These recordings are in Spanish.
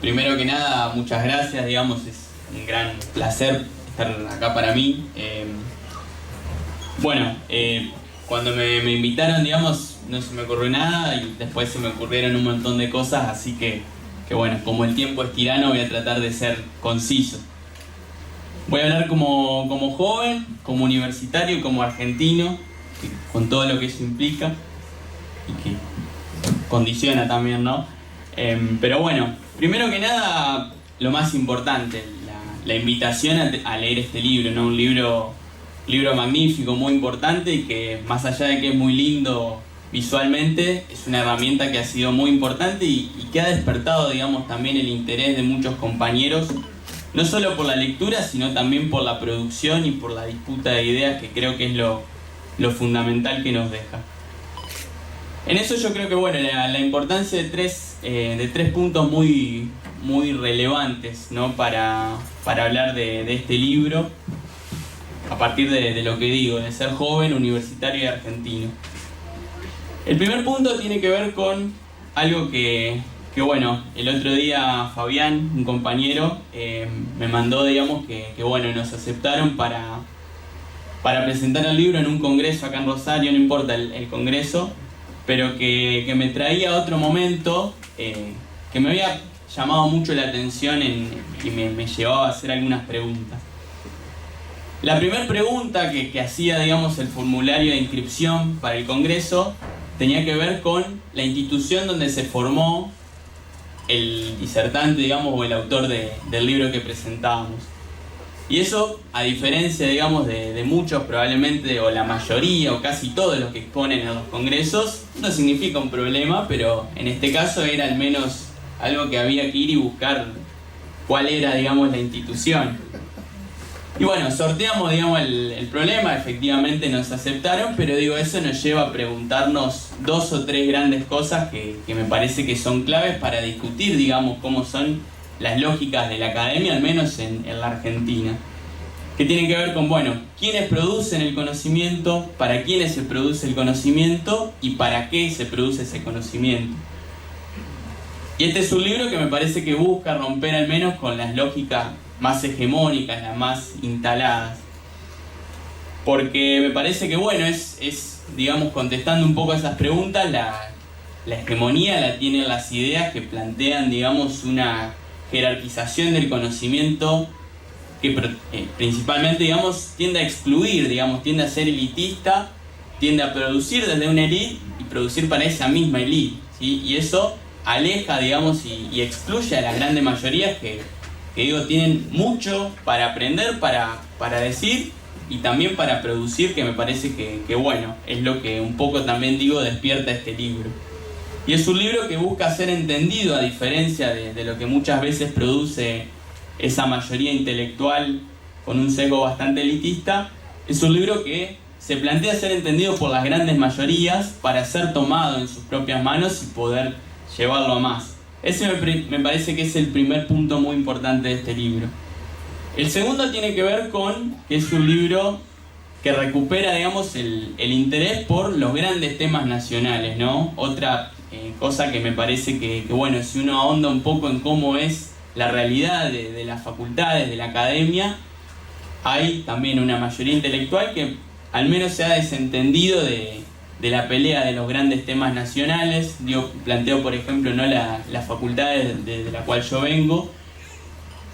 primero que nada, muchas gracias, digamos, es un gran placer estar acá para mí. Cuando me invitaron, digamos, no se me ocurrió nada y después se me ocurrieron un montón de cosas, así que bueno, como el tiempo es tirano, voy a tratar de ser conciso. Voy a hablar como joven, como universitario y como argentino, con todo lo que eso implica y que condiciona también, ¿no? Pero bueno, primero que nada, lo más importante, la invitación a leer este libro, ¿no? Un libro magnífico, muy importante y que más allá de que es muy lindo visualmente, es una herramienta que ha sido muy importante y que ha despertado, digamos, también el interés de muchos compañeros, no solo por la lectura, sino también por la producción y por la disputa de ideas, que creo que es lo fundamental que nos deja. En eso yo creo que bueno, la importancia de tres puntos muy relevantes, ¿no? para hablar de este libro, a partir de lo que digo, de ser joven, universitario y argentino. El primer punto tiene que ver con algo que bueno, el otro día Fabián, un compañero, me mandó, digamos, que bueno, nos aceptaron para presentar el libro en un congreso acá en Rosario, no importa el congreso, pero que me traía otro momento que me había llamado mucho la atención y me llevaba a hacer algunas preguntas. La primera pregunta que hacía, digamos, el formulario de inscripción para el congreso tenía que ver con la institución donde se formó el disertante, digamos, o el autor del libro que presentábamos. Y eso, a diferencia, digamos, de muchos probablemente, o la mayoría, o casi todos los que exponen en los congresos, no significa un problema, pero en este caso era al menos algo que había que ir y buscar cuál era, digamos, la institución. Y bueno, sorteamos, digamos, el problema, efectivamente nos aceptaron, pero digo, eso nos lleva a preguntarnos dos o tres grandes cosas que me parece que son claves para discutir, digamos, cómo son las lógicas de la academia, al menos en la Argentina. Que tienen que ver con, bueno, quiénes producen el conocimiento, para quiénes se produce el conocimiento y para qué se produce ese conocimiento. Y este es un libro que me parece que busca romper al menos con las lógicas más hegemónicas, las más instaladas. Porque me parece que, bueno, es digamos, contestando un poco a esas preguntas, la hegemonía la tienen las ideas que plantean, digamos, una jerarquización del conocimiento que principalmente, digamos, tiende a excluir, digamos, tiende a ser elitista, tiende a producir desde una élite y producir para esa misma élite, ¿sí? Y eso aleja, digamos, y excluye a las grandes mayorías que digo, tienen mucho para aprender, para decir y también para producir, que me parece que bueno, es lo que un poco también digo despierta este libro. Y es un libro que busca ser entendido, a diferencia de lo que muchas veces produce esa mayoría intelectual con un sesgo bastante elitista. Es un libro que se plantea ser entendido por las grandes mayorías para ser tomado en sus propias manos y poder llevarlo a más. Ese me parece que es el primer punto muy importante de este libro. El segundo tiene que ver con que es un libro que recupera, digamos, el interés por los grandes temas nacionales, ¿no? Otra cosa que me parece que bueno, si uno ahonda un poco en cómo es la realidad de las facultades, de la academia, hay también una mayoría intelectual que al menos se ha desentendido de la pelea de los grandes temas nacionales. Yo planteo, por ejemplo, ¿no? la facultad de la cual yo vengo.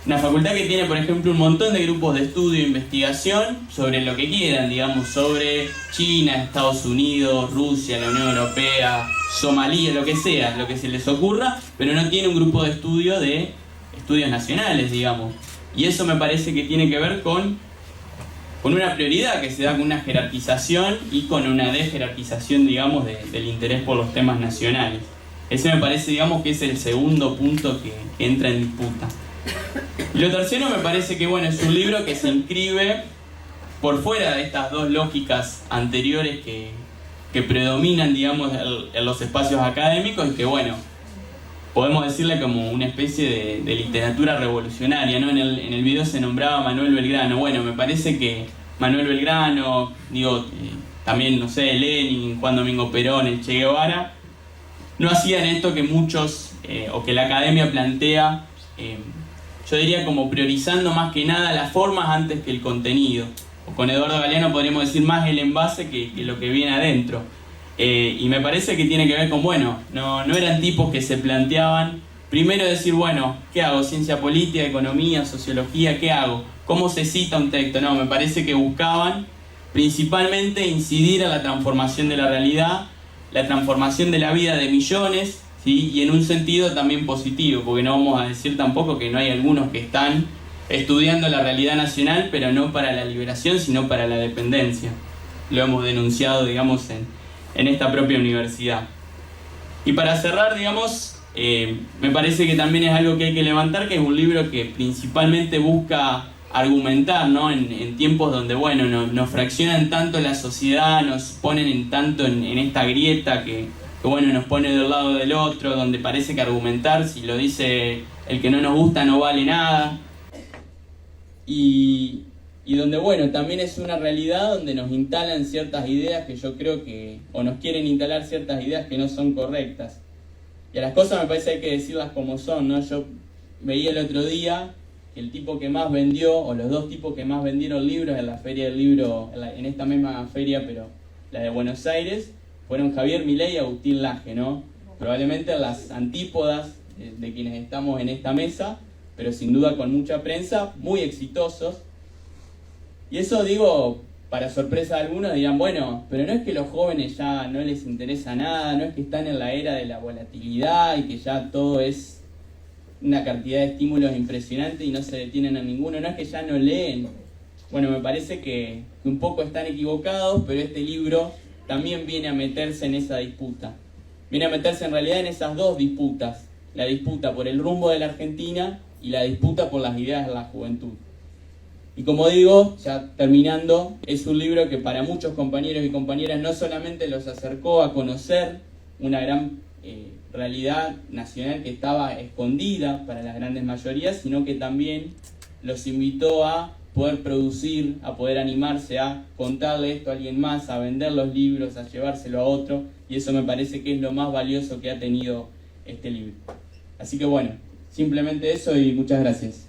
Una facultad que tiene, por ejemplo, un montón de grupos de estudio e investigación sobre lo que quieran, digamos, sobre China, Estados Unidos, Rusia, la Unión Europea, Somalia, lo que sea, lo que se les ocurra, pero no tiene un grupo de estudio de estudios nacionales, digamos. Y eso me parece que tiene que ver con una prioridad que se da con una jerarquización y con una desjerarquización, digamos, del interés por los temas nacionales. Ese me parece, digamos, que es el segundo punto que entra en disputa. Y lo tercero me parece que, bueno, es un libro que se inscribe por fuera de estas dos lógicas anteriores que predominan, digamos, en los espacios académicos y que, bueno, podemos decirle como una especie de literatura revolucionaria, ¿no? En el video se nombraba Manuel Belgrano. Bueno, me parece que Manuel Belgrano, digo, también, no sé, Lenin, Juan Domingo Perón, el Che Guevara, no hacían esto que muchos, o que la academia plantea yo diría como priorizando más que nada las formas antes que el contenido. O con Eduardo Galeano podríamos decir más el envase que lo que viene adentro. Y me parece que tiene que ver con, bueno, no eran tipos que se planteaban primero decir, bueno, ¿qué hago? Ciencia política, economía, sociología, ¿qué hago? ¿Cómo se cita un texto? No, me parece que buscaban principalmente incidir a la transformación de la realidad, la transformación de la vida de millones, ¿sí? Y en un sentido también positivo, porque no vamos a decir tampoco que no hay algunos que están estudiando la realidad nacional, pero no para la liberación, sino para la dependencia. Lo hemos denunciado, digamos, en esta propia universidad. Y para cerrar, digamos, me parece que también es algo que hay que levantar, que es un libro que principalmente busca argumentar, ¿no? En tiempos donde, bueno, nos fraccionan tanto la sociedad, nos ponen tanto en esta grieta que, bueno, nos pone del lado del otro, donde parece que argumentar, si lo dice el que no nos gusta, no vale nada. Y donde, bueno, también es una realidad donde nos instalan ciertas ideas que yo creo que, o nos quieren instalar ciertas ideas que no son correctas. Y a las cosas me parece que hay que decirlas como son, ¿no? Yo veía el otro día que el tipo que más vendió, o los dos tipos que más vendieron libros en la feria del libro, en esta misma feria, pero la de Buenos Aires, fueron Javier Milei y Agustín Laje, ¿no? Probablemente las antípodas de quienes estamos en esta mesa, pero sin duda con mucha prensa, muy exitosos. Y eso digo, para sorpresa de algunos dirán, bueno, pero no es que los jóvenes ya no les interesa nada, no es que están en la era de la volatilidad y que ya todo es una cantidad de estímulos impresionante y no se detienen a ninguno, no es que ya no leen. Bueno, me parece que un poco están equivocados, pero este libro también viene a meterse en esa disputa. Viene a meterse en realidad en esas dos disputas, la disputa por el rumbo de la Argentina y la disputa por las ideas de la juventud. Y como digo, ya terminando, es un libro que para muchos compañeros y compañeras no solamente los acercó a conocer una gran realidad nacional que estaba escondida para las grandes mayorías, sino que también los invitó a poder producir, a poder animarse a contarle esto a alguien más, a vender los libros, a llevárselo a otro, y eso me parece que es lo más valioso que ha tenido este libro. Así que bueno, simplemente eso y muchas gracias.